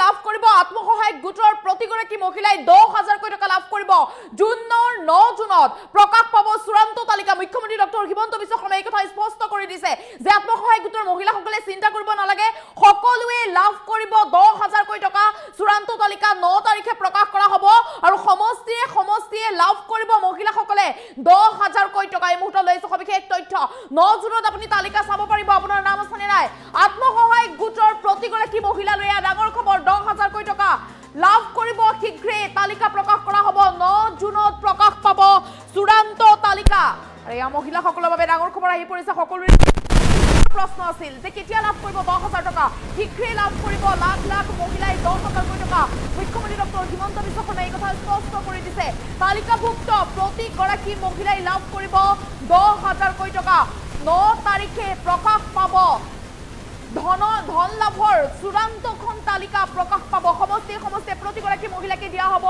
লাভ কৰিব আত্মসহায়ক গোটৰ প্ৰতিগৰাকী মহিলাই 10,000 টকা লাভ কৰিব জুনৰ 9 জুনত প্ৰকাশ পাব চূড়ান্ত তালিকা মুখ্যমন্ত্ৰী ডক্টৰ হিমন্ত বিশ্ব শৰ্মাই এই কথা স্পষ্ট কৰি দিছে যে আত্মসহায়ক গোটৰ মহিলাসকলে চিন্তা কৰিব নালাগে সকলোৱে লাভ কৰিব 10,000 টকা চূড়ান্ত তালিকা 9 তাৰিখে প্ৰকাশ কৰা হ'ব আৰু সমষ্টিয়ে লাভ কৰিব মহিলাসকলে 10,000 টকা এই মুহূৰ্তত লৈছে সবিশেষ তথ্য 9 জুনত আপুনি তালিকা চাব পাৰিব আপোনাৰ নাম আছে নাই আত্মসহায়ক গোটৰ প্ৰতিগৰাকী মহিলা লৈ ডাঙৰ খবৰ 10,000 টকা লাভ কৰিব শীঘ্ৰে তালিকা প্ৰকাশ কৰা হ'ব 9 জুনত প্ৰকাশ পাব চূড়ান্ত তালিকা আৰু এই মহিলাসকলৰ বাবে ডাঙৰ খবৰ আহি পৰিছে সকলোৰে প্ৰশ্ন আছিল যে কেতিয়া লাভ কৰিব 10,000 টকা শীঘ্ৰে লাভ কৰিব লাখ লাখ মহিলাই 10,000 টকা মুখ্যমন্ত্ৰী ডক্টৰ হিমন্ত বিশ্ব শৰ্মাই এই কথা স্পষ্ট কৰি দিছে তালিকাভুক্ত প্ৰতিগৰাকী মহিলাই লাভ কৰিব 10,000 টকা 9 তাৰিখে প্ৰকাশ পাব ধন লাভৰ চূড়ান্তখন তালিকা প্ৰকাশ পাব সমষ্টি প্ৰতিগৰাকী মহিলাকে দিয়া হ'ব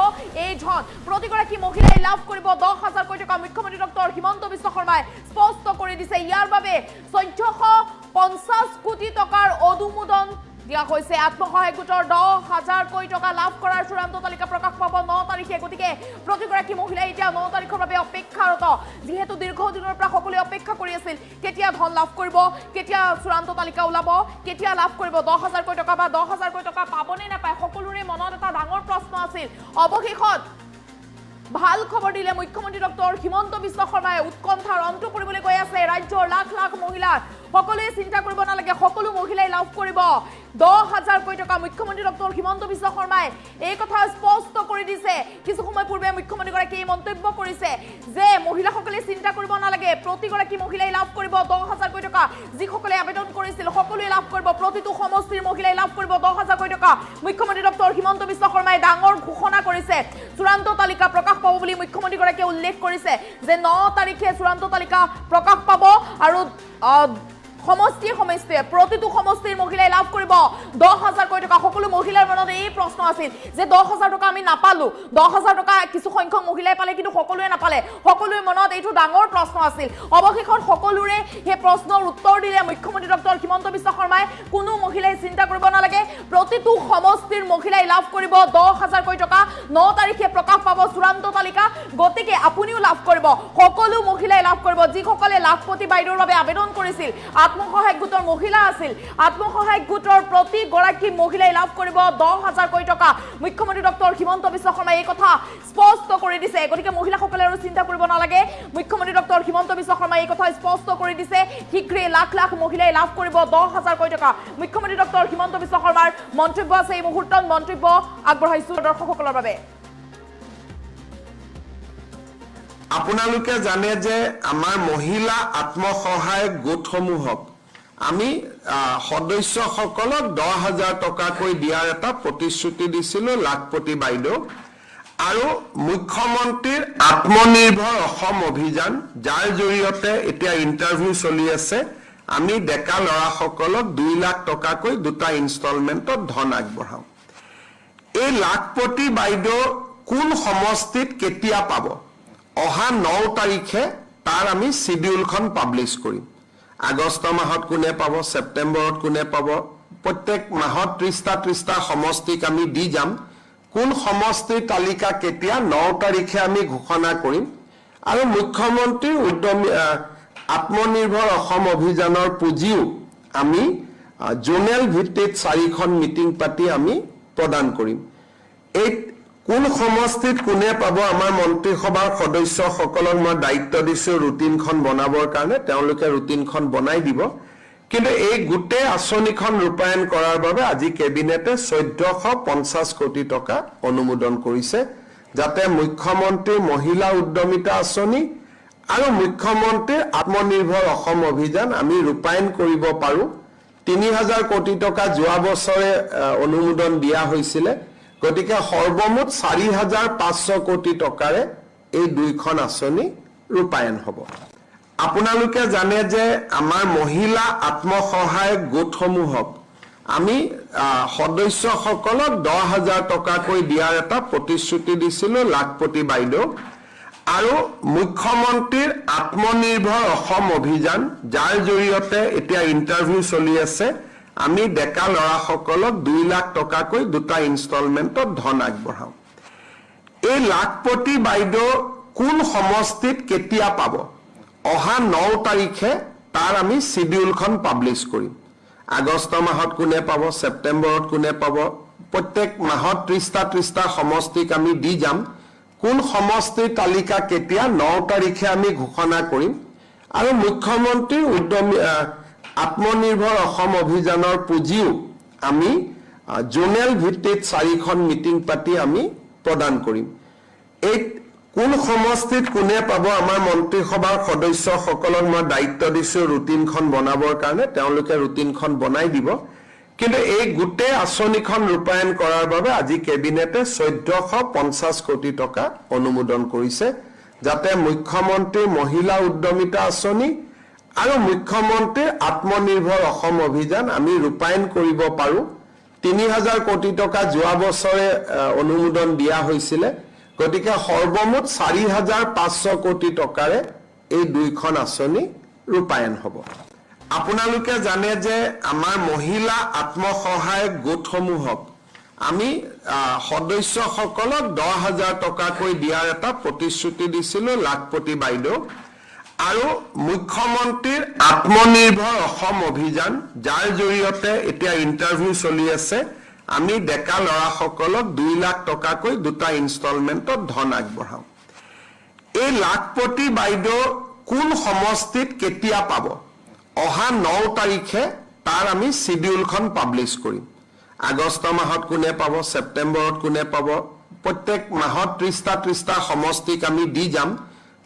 এই ধন প্ৰতিগৰাকী মহিলাই লাভ কৰিব 10,000 টকা মুখ্যমন্ত্ৰী ডক্টৰ হিমন্ত বিশ্ব শৰ্মাই স্পষ্ট কৰি দিছে ইয়াৰ বাবে 1450 কোটি টকাৰ অনুমোদন দিয়া হৈছে আত্মসহায়ক গোটৰ 10,000 টকা লাভ কৰাৰ চূড়ান্ত তালিকা প্ৰকাশ পাব 9 তাৰিখে গতিকে প্ৰতিগৰাকী মহিলাই এতিয়া 9 তাৰিখৰ বাবে অপেক্ষাৰত যেহেতু দীৰ্ঘদিনৰ পৰা সকলোৱে অপেক্ষা কৰি আছিল কেতিয়া ধন লাভ কৰিব কেতিয়া চূড়ান্ত তালিকা ওলাব কেতিয়া লাভ কৰিব 10,000 টকা বা 10,000 টকা পাবনে নাপায় সকলোৰে মনত এটা ডাঙৰ প্ৰশ্ন আছিল অৱশেষত ভাল খবৰ দিলে মুখ্যমন্ত্ৰী ডক্টৰ হিমন্ত বিশ্ব শৰ্মাই উৎকণ্ঠাৰ অন্ত পৰিবলৈ গৈ আছে ৰাজ্যৰ লাখ লাখ মহিলা সকলোৱে চিন্তা কৰিব নালাগে সকলো মহিলাই লাভ কৰিব 10,000 টকা মুখ্যমন্ত্ৰী ডক্টৰ হিমন্ত বিশ্ব শৰ্মাই এই কথা স্পষ্ট কৰি দিছে কিছু সময় পূৰ্বে মুখ্যমন্ত্ৰীগৰাকীয়ে মন্তব্য কৰিছে যে মহিলাসকলে চিন্তা কৰিব নালাগে প্ৰতিগৰাকী মহিলাই লাভ কৰিব 10,000 টকা যিসকলে আবেদন কৰিছিল সকলোৱে লাভ কৰিব প্ৰতিটো সমষ্টিৰ মহিলাই লাভ কৰিব 10,000 টকা মুখ্যমন্ত্ৰী ডক্টৰ হিমন্ত বিশ্ব শৰ্মাই ডাঙৰ ঘোষণা কৰিছে চূড়ান্ত তালিকা প্ৰকাশ পাব বুলি মুখ্যমন্ত্ৰীগৰাকীয়ে উল্লেখ কৰিছে যে 9 তাৰিখে চূড়ান্ত তালিকা প্ৰকাশ পাব আৰু সমষ্টিয়ে প্ৰতিটো সমষ্টিৰ মহিলাই লাভ কৰিব 10,000 টকা সকলো মহিলাৰ মনত এই প্ৰশ্ন আছিল যে 10,000 টকা আমি নাপালো 10,000 টকা কিছু সংখ্যক মহিলাই পালে কিন্তু সকলোৱে নাপালে সকলোৰে মনত এইটো ডাঙৰ প্ৰশ্ন আছিল অৱশেষত সকলোৰে এই প্ৰশ্নৰ উত্তৰ দিলে মুখ্যমন্ত্ৰী ডক্টৰ হিমন্ত বিশ্ব শৰ্মাই কোনো মহিলাই চিন্তা কৰিব নালাগে প্ৰতিটো সমষ্টিৰ মহিলাই লাভ কৰিব 10,000 টকা 9 তাৰিখে প্ৰকাশ পাব চূড়ান্ত তালিকা গতিকে আপুনিও লাভ কৰিব সকলো মহিলাই লাভ কৰিব যিসকলে লাখপতি বাইদেউৰ বাবে আবেদন কৰিছিল আত্মসহায়ক গোটৰ মহিলা আছিল আত্মসহায়ক গোটৰ প্ৰতিগৰাকী মহিলাই লাভ কৰিব 10,000 টকা মুখ্যমন্ত্ৰী ডক্টৰ হিমন্ত বিশ্ব শৰ্মাই এই কথা স্পষ্ট কৰি দিছে গতিকে মহিলাসকলে আৰু চিন্তা কৰিব নালাগে মুখ্যমন্ত্ৰী ডক্টৰ হিমন্ত বিশ্ব শৰ্মাই এই কথা স্পষ্ট কৰি দিছে শীঘ্ৰে লাখ লাখ মহিলাই লাভ কৰিব 10,000 টকা মুখ্যমন্ত্ৰী ডক্টৰ হিমন্ত বিশ্ব শৰ্মাৰ মন্তব্য আছে এই মুহূৰ্তত মন্তব্য আগবঢ়াইছো দৰ্শকসকলৰ বাবে আপোনালোকে জানে যে আমাৰ মহিলা আত্মসহায়ক গোটসমূহক আমি সদস্যসকলক 10,000 টকাকৈ দিয়াৰ এটা প্ৰতিশ্ৰুতি দিছিলোঁ লাখপতি বাইদেউ আৰু মুখ্যমন্ত্ৰীৰ আত্মনিৰ্ভৰ অসম অভিযান যাৰ জৰিয়তে এতিয়া ইণ্টাৰভিউ চলি আছে আমি ডেকা ল'ৰাসকলক 2 লাখ টকাকৈ দুটা ইনষ্টলমেণ্টত ধন আগবঢ়াওঁ এই লাখপতি বাইদেউ কোন সমষ্টিত কেতিয়া পাব অহা 9 তাৰিখে তাৰ আমি শিডিউলখন পাব্লিছ কৰিম আগষ্ট মাহত কোনে পাব সেপ্টেম্বৰত কোনে পাব প্ৰত্যেক মাহত 30টা সমষ্টিক আমি দি যাম কোন সমষ্টিৰ তালিকা কেতিয়া 9 তাৰিখে আমি ঘোষণা কৰিম আৰু মুখ্যমন্ত্ৰীৰ উদ্যমী আত্মনিৰ্ভৰ অসম অভিযানৰ পুঁজিও আমি জোনেল ভিত্তিত 4খন মিটিং পাতি আমি প্ৰদান কৰিম এই কোন সমষ্টিত কোনে পাব আমাৰ মন্ত্ৰীসভাৰ সদস্যসকলক মই দায়িত্ব দিছো ৰুটিনখন বনাবৰ কাৰণে তেওঁলোকে ৰুটিনখন বনাই দিব কিন্তু এই গোটেই আঁচনিখন ৰূপায়ণ কৰাৰ বাবে আজি কেবিনেটে 1450 কোটি টকা অনুমোদন কৰিছে যাতে মুখ্যমন্ত্ৰীৰ মহিলা উদ্যমিতা আঁচনি আৰু মুখ্যমন্ত্ৰীৰ আত্মনিৰ্ভৰ অসম অভিযান আমি ৰূপায়ণ কৰিব পাৰো 3,000 কোটি টকা যোৱা বছৰে অনুমোদন দিয়া হৈছিল গতিকে সৰ্বমুঠ 4,500 কোটি টকাৰে এই দুইখন আঁচনি ৰূপায়ণ হ'ব আপোনালোকে জানে যে আমাৰ মহিলা আত্মসহায়ক গোটসমূহক আমি সদস্যসকলক 10,000 টকাকৈ দিয়াৰ এটা প্ৰতিশ্ৰুতি দিছিলোঁ লাখপতি বাইদেউ আৰু মুখ্যমন্ত্ৰীৰ আত্মনিৰ্ভৰ অসম অভিযান যাৰ জৰিয়তে এতিয়া ইণ্টাৰভিউ চলি আছে আমি ডেকা ল'ৰাসকলক 2 লাখ টকাকৈ দুটা ইনষ্টলমেণ্টত ধন আগবঢ়াম। এই লাখপতি বাইদেউ কোন সমষ্টিত কেতিয়া পাব? অহা 9 তাৰিখে তাৰ আমি শিডিউলখন পাব্লিছ কৰিম। আগষ্ট মাহত কোনে পাব, ছেপ্টেম্বৰত কোনে পাব, প্ৰত্যেক মাহত 30টা সমষ্টিক আমি দি যাম। কোন সমষ্টিৰ তালিকা কেতিয়া 9 তাৰিখে আমি ঘোষণা কৰিম। আৰু মুখ্যমন্ত্ৰীৰ উদ্যমী আত্মনিৰ্ভৰ অসম অভিযানৰ পুঁজিও আমি জোনেল ভিত্তিত 4খন মিটিং পাতি আমি প্ৰদান কৰিম। এই কোন সমষ্টিত কোনে পাব, আমাৰ মন্ত্ৰীসভাৰ সদস্যসকলক মই দায়িত্ব দিছোঁ ৰুটিনখন বনাবৰ কাৰণে, তেওঁলোকে ৰুটিনখন বনাই দিব। কিন্তু এই গোটেই আঁচনিখন ৰূপায়ণ কৰাৰ বাবে আজি কেবিনেটে 1450 কোটি টকা অনুমোদন কৰিছে, যাতে মুখ্যমন্ত্ৰীৰ মহিলা উদ্যমিতা আঁচনি আৰু মুখ্যমন্ত্ৰীৰ আত্মনিৰ্ভৰ অসম অভিযান আমি ৰূপায়ণ কৰিব পাৰোঁ। 3000 কোটি টকা যোৱা বছৰে অনুমোদন দিয়া হৈছিলে, গতিকে সৰ্বমুঠ 4500 কোটি টকাৰে এই দুইখন আঁচনি ৰূপায়ণ হ'ব। আপোনালোকে জানে যে আমাৰ মহিলা আত্মসহায়ক গোটসমূহক আমি সদস্যসকলক 10,000 টকাকৈ দিয়াৰ এটা প্ৰতিশ্ৰুতি দিছিলোঁ লাখপতি বাইদেউ। আৰু মুখ্যমন্ত্ৰীৰ আত্মনিৰ্ভৰ অসম অভিযান, যাৰ জৰিয়তে এতিয়া ইণ্টাৰভিউ চলি আছে, আমি ডেকা ল'ৰাসকলক 2 লাখ টকাকৈ দুটা ইনষ্টলমেণ্টত ধন আগবঢ়াম। এই লাখপতি বাইদেউ কোন সমষ্টিত কেতিয়া পাব? অহা 9 তাৰিখে তাৰ আমি শিডিউলখন পাব্লিছ কৰিম। আগষ্ট মাহত কোনে পাব, ছেপ্টেম্বৰত কোনে পাব, প্ৰত্যেক মাহত 30টা সমষ্টিক আমি দি যাম।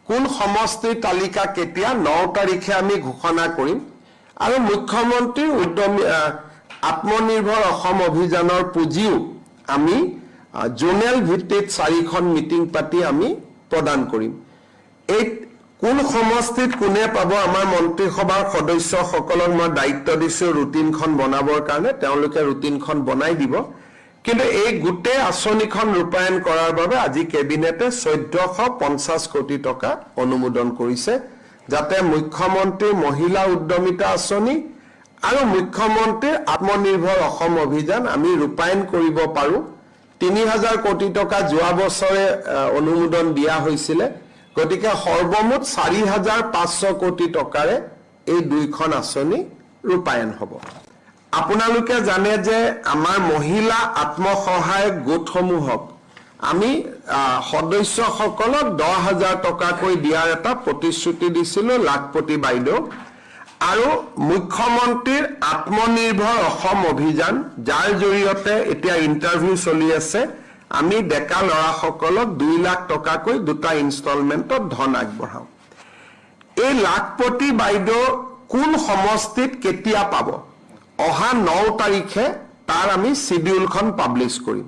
কোন সমষ্টিৰ তালিকা কেতিয়া 9 তাৰিখে আমি ঘোষণা কৰিম। আৰু মুখ্যমন্ত্ৰীৰ উদ্যমী আত্মনিৰ্ভৰ অসম অভিযানৰ পুঁজিও আমি জোনেল ভিত্তিত 4খন মিটিং পাতি আমি প্ৰদান কৰিম। এই কোন সমষ্টিত কোনে পাব, আমাৰ মন্ত্ৰীসভাৰ সদস্যসকলক মই দায়িত্ব দিছোঁ ৰুটিনখন বনাবৰ কাৰণে, তেওঁলোকে ৰুটিনখন বনাই দিব। কিন্তু এই গোটেই আঁচনিখন ৰূপায়ণ কৰাৰ বাবে আজি কেবিনেটে 1450 কোটি টকা অনুমোদন কৰিছে, যাতে মুখ্যমন্ত্ৰীৰ মহিলা উদ্যমিতা আঁচনি আৰু মুখ্যমন্ত্ৰীৰ আত্মনিৰ্ভৰ অসম অভিযান আমি ৰূপায়ণ কৰিব পাৰোঁ। 3000 কোটি টকা যোৱা বছৰে অনুমোদন দিয়া হৈছিলে, গতিকে সৰ্বমুঠ 4500 কোটি টকাৰে এই দুইখন আঁচনি ৰূপায়ণ হ'ব। আপোনালোকে জানে যে আমাৰ মহিলা আত্মসহায়ক গোটসমূহক আমি সদস্যসকলক 10,000 টকাকৈ দিয়াৰ এটা প্ৰতিশ্ৰুতি দিছিলোঁ লাখপতি বাইদেউ। আৰু মুখ্যমন্ত্ৰীৰ আত্মনিৰ্ভৰ অসম অভিযান, যাৰ জৰিয়তে এতিয়া ইণ্টাৰভিউ চলি আছে, আমি ডেকা ল'ৰাসকলক 2 লাখ টকাকৈ দুটা ইনষ্টলমেণ্টত ধন আগবঢ়াম। এই লাখপতি বাইদেউ কোন সমষ্টিত কেতিয়া পাব? অহা 9 তাৰিখে তাৰ আমি শিডিউলখন পাব্লিছ কৰিম।